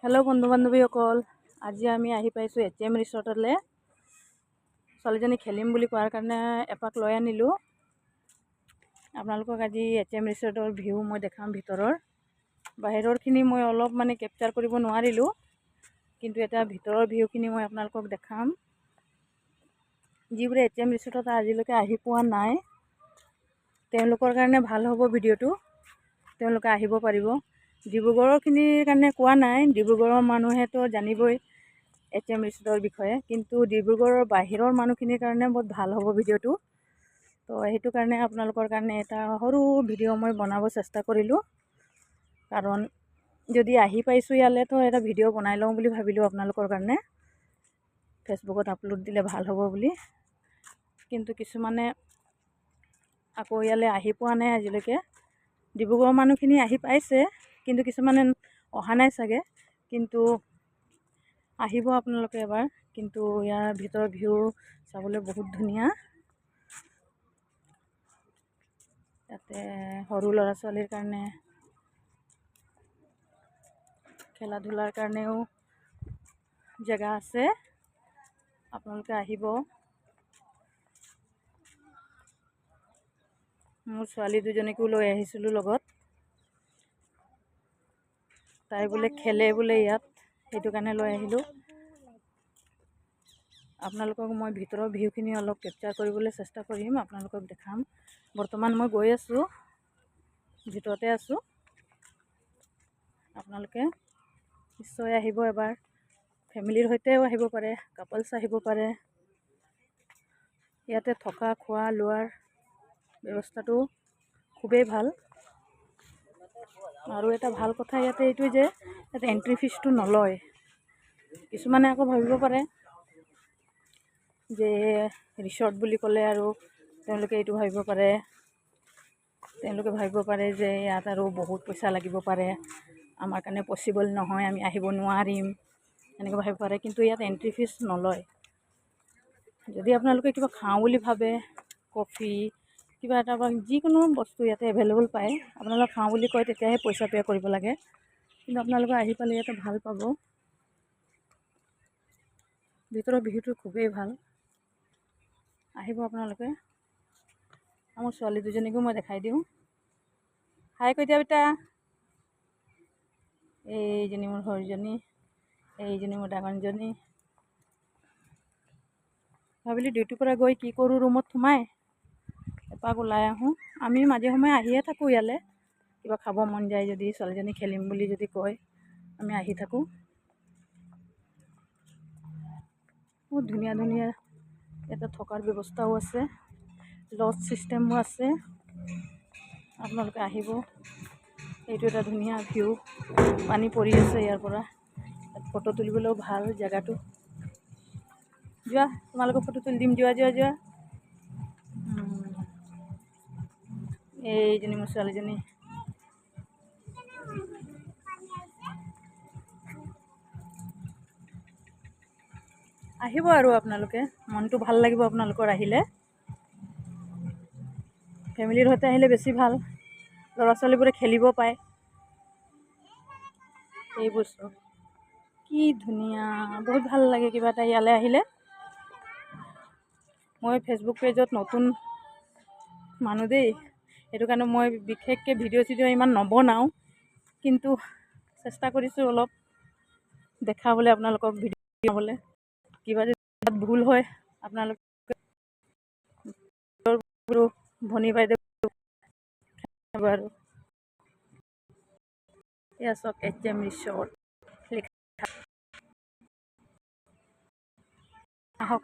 Hello' বন্ধু বান্ধৱীসকল, আজি আমি আহি পাইছোঁ HM ৰিচৰ্টলৈ। ছোৱালীজনী খেলিম বুলি কোৱাৰ কাৰণে এপাক লৈ আনিলোঁ। আপোনালোকক আজি HM ৰিচৰ্টৰ ভিউ মই দেখাম। বাহিৰৰখিনি মই অলপ কেপচাৰ কৰিব নোৱাৰিলোঁ, কিন্তু এটা ভিতৰৰ ভিউখিনি মই আপোনালোকক দেখাম। যিবোৰে HM ৰিচৰ্টত আজিলৈকে আহি পোৱা নাই তেওঁলোকৰ কাৰণে ভাল হ'ব ভিডিঅ'টো, তেওঁলোকে আহিব পাৰিব। ডিব্ৰুগড়ৰখিনিৰ কাৰণে কোৱা নাই, ডিব্ৰুগড়ৰ মানুহেতো জানিবই HM ৰিচৰ্টৰ বিষয়ে, কিন্তু ডিব্ৰুগড়ৰ বাহিৰৰ মানুহখিনিৰ কাৰণে বহুত ভাল হ'ব ভিডিঅ'টো। তো সেইটো কাৰণে আপোনালোকৰ কাৰণে এটা সৰু ভিডিঅ' মই বনাব চেষ্টা কৰিলোঁ, কাৰণ যদি আহি পাইছোঁ ইয়ালৈ তো এটা ভিডিঅ' বনাই লওঁ বুলি ভাবিলোঁ আপোনালোকৰ কাৰণে, ফেচবুকত আপলোড দিলে ভাল হ'ব বুলি। কিন্তু কিছুমানে আকৌ ইয়ালৈ আহি পোৱা নাই আজিলৈকে। ডিব্ৰুগড়ৰ মানুহখিনি আহি পাইছে, কিন্তু কিছুমানে অহা নাই চাগে, কিন্তু আহিব আপোনালোকে এবাৰ। কিন্তু ইয়াৰ ভিতৰৰ ভিউ চাবলৈ বহুত ধুনীয়া। তাতে সৰু ল'ৰা ছোৱালীৰ কাৰণে খেলা ধূলাৰ কাৰণেও জেগা আছে, আপোনালোকে আহিব। মোৰ ছোৱালী দুজনীকো লৈ আহিছিলোঁ লগত, তাই বোলে খেলে বোলে ইয়াত, সেইটো কাৰণে লৈ আহিলোঁ। আপোনালোকক মই ভিতৰৰ ভিউখিনি অলপ কেপচাৰ কৰিবলৈ চেষ্টা কৰিম, আপোনালোকক দেখাম। বৰ্তমান মই গৈ আছোঁ, ভিতৰতে আছোঁ। আপোনালোকে নিশ্চয় আহিব এবাৰ, ফেমিলিৰ সৈতেও আহিব পাৰে, কাপলছ আহিব পাৰে। ইয়াতে থকা খোৱা লোৱাৰ ব্যৱস্থাটো খুবেই ভাল। আৰু এটা ভাল কথা ইয়াতে এইটোৱে যে ইয়াতে এণ্ট্ৰি ফিজটো নলয়। কিছুমানে আকৌ ভাবিব পাৰে যে ৰিচৰ্ট বুলি ক'লে আৰু তেওঁলোকে ভাবিব পাৰে যে ইয়াত আৰু বহুত পইচা লাগিব পাৰে, আমাৰ কাৰণে পচিবল নহয়, আমি আহিব নোৱাৰিম, এনেকৈ ভাবিব পাৰে। কিন্তু ইয়াত এণ্ট্ৰি ফিজ নলয়। যদি আপোনালোকে কিবা খাওঁ বুলি ভাবে, কফি কিবা এটা বা যিকোনো বস্তু ইয়াতে এভেইলেবল পায়, আপোনালোকে খাওঁ বুলি কয় তেতিয়াহে পইচা পে' কৰিব লাগে। কিন্তু আপোনালোকে আহি পালে ইয়াতে ভাল পাব। ভিতৰৰ ভিউটো খুবেই ভাল, আহিব আপোনালোকে। মোৰ ছোৱালী দুজনীকো মই দেখাই দিওঁ। হাই কৈ দিয়া বেটা। এইজনী মোৰ সৰুজনী, এইজনী মোৰ ডাঙৰজনী। ভাবিলোঁ ডিউটিৰ পৰা গৈ কি কৰোঁ, ৰুমত সোমাই এপাক ওলাই আহোঁ। আমি মাজে সময়ে আহিয়ে থাকোঁ ইয়ালৈ, কিবা খাব মন যায় যদি, ছোৱালীজনী খেলিম বুলি যদি কয় আমি আহি থাকোঁ। বহুত ধুনীয়া ধুনীয়া ইয়াতে থকাৰ ব্যৱস্থাও আছে, লজ ছিষ্টেমো আছে। আপোনালোকে আহিব। এইটো এটা ধুনীয়া ভিউ, পানী পৰি আছে ইয়াৰ পৰা, ফটো তুলিবলৈও ভাল জেগাটো। যোৱা, তোমালোকৰ ফটো তুলি দিম, যোৱা যোৱা যোৱা। এইজনী মোৰ ছোৱালীজনী। আহিব আৰু আপোনালোকে, মনটো ভাল লাগিব আপোনালোকৰ আহিলে। ফেমিলিৰ সৈতে আহিলে বেছি ভাল, ল'ৰা ছোৱালীবোৰে খেলিব পায়। এই বস্তু কি ধুনীয়া, বহুত ভাল লাগে কিবা এটা ইয়ালৈ আহিলে। মই ফেচবুক পেজত নতুন মানুহ দেই, সেইটো কাৰণে মই বিশেষকৈ ভিডিঅ' চিডিঅ' ইমান নবনাওঁ, কিন্তু চেষ্টা কৰিছোঁ অলপ দেখাবলৈ আপোনালোকক, ভিডিঅ' দিবলৈ। কিবা যদি ভুল হয় আপোনালোকে ভনী বাইদেউ আৰু এয়া চাওক HM ৰিচৰ্ট আহক।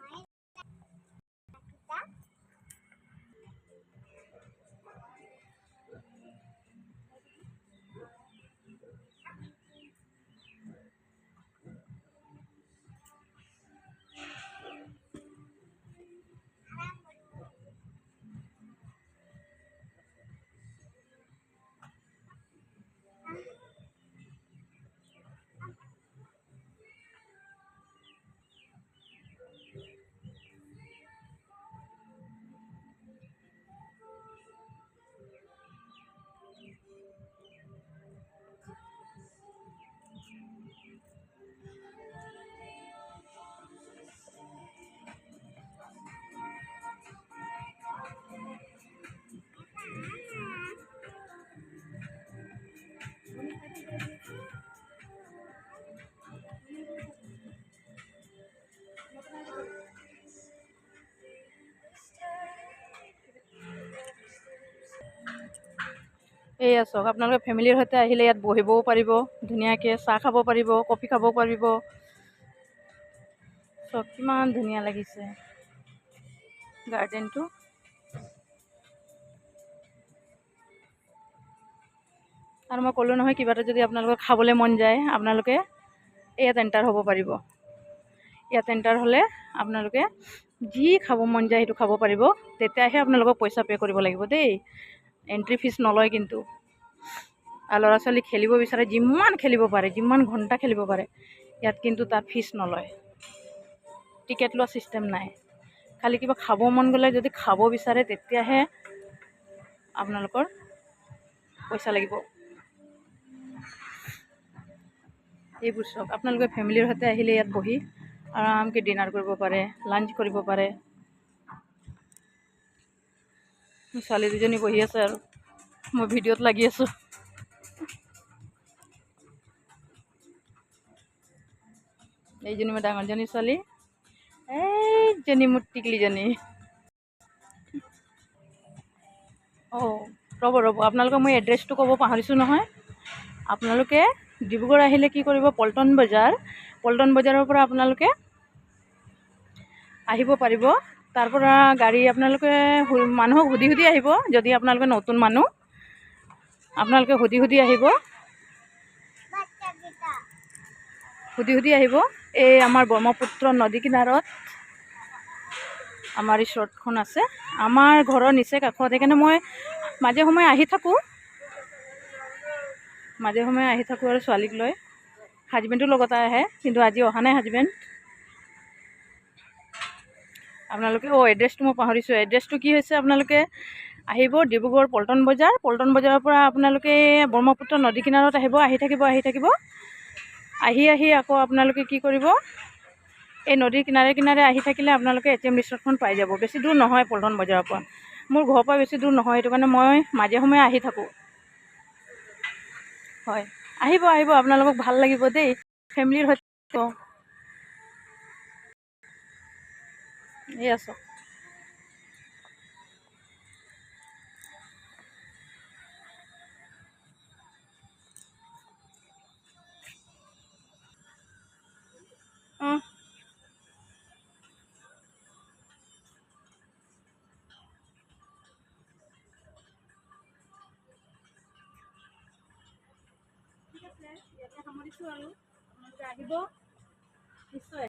এয়া চাওক, আপোনালোকে ফেমিলিৰ সৈতে আহিলে ইয়াত বহিবও পাৰিব, ধুনীয়াকৈ চাহ খাব পাৰিব, কফি খাব পাৰিব। চব কিমান ধুনীয়া লাগিছে গাৰ্ডেনটো। আৰু মই ক'লোঁ নহয়, কিবা এটা যদি আপোনালোকৰ খাবলৈ মন যায়, আপোনালোকে ইয়াত এণ্টাৰ হ'ব পাৰিব। ইয়াত এণ্টাৰ হ'লে আপোনালোকে যি খাব মন যায় সেইটো খাব পাৰিব। তেতিয়াহে আপোনালোকক পইচা পে' কৰিব লাগিব দেই। এণ্ট্ৰি ফিজ নলয় কিন্তু। আৰু ল'ৰা ছোৱালী খেলিব বিচাৰে, যিমান খেলিব পাৰে, যিমান ঘণ্টা খেলিব পাৰে, ইয়াত কিন্তু তাত ফিজ নলয়। টিকেট লোৱা ছিষ্টেম নাই। খালি কিবা খাব মন গ'লে, যদি খাব বিচাৰে, তেতিয়াহে আপোনালোকৰ পইচা লাগিব। এইবোৰ চাওক, আপোনালোকে ফেমিলিৰ সৈতে আহিলে ইয়াত বহি আৰামকৈ ডিনাৰ কৰিব পাৰে, লাঞ্চ কৰিব পাৰে। ছোৱালী দুজনী বহি আছে আৰু মই ভিডিঅ'ত লাগি আছোঁ। এইজনী মোৰ ডাঙৰজনী ছোৱালী, এইজনী মোৰ টিকলিজনী। ৰ'ব আপোনালোকক মই এড্ৰেছটো ক'ব পাহৰিছোঁ নহয়। আপোনালোকে ডিব্ৰুগড় আহিলে কি কৰিব, পল্টন বজাৰৰ পৰা আপোনালোকে আহিব পাৰিব। তাৰ পৰা গাড়ী আপোনালোকে মানুহক সুধি আহিব। যদি আপোনালোকে নতুন মানুহ, আপোনালোকে সুধি আহিব। এই আমাৰ ব্ৰহ্মপুত্ৰ নদী কিনাৰত আমাৰ ৰিচৰ্টখন আছে। আমাৰ ঘৰৰ নিচেই কাষত, সেইকাৰণে মই মাজে সময়ে আহি থাকোঁ আৰু ছোৱালীক লৈ। হাজবেণ্ডো লগতে আহে, কিন্তু আজি অহা নাই হাজবেণ্ড। আপোনালোকে এড্ৰেছটো মই পাহৰিছোঁ। এড্ৰেছটো কি হৈছে, আপোনালোকে আহিব ডিব্ৰুগড় পল্টন বজাৰৰ পৰা আপোনালোকে ব্ৰহ্মপুত্ৰ নদী কিনাৰত আহিব। আহি থাকিব। আহি আকৌ আপোনালোকে কি কৰিব, এই নদীৰ কিনাৰে আহি থাকিলে আপোনালোকে ATM ৰিচৰ্টখন পাই যাব। বেছি দূৰ নহয় পল্টন বজাৰৰ পৰা, মোৰ ঘৰৰ পৰা বেছি দূৰ নহয়। সেইটো কাৰণে মই মাজে সময়ে আহি থাকোঁ। হয়, আহিব আপোনালোকক ভাল লাগিব দেই, ফেমিলিৰ সৈতে। এয়া চাওক, ঠিক আছে, ইয়াতে সামৰিছোঁ আৰু আপোনালোকে আহিব নিশ্চয়।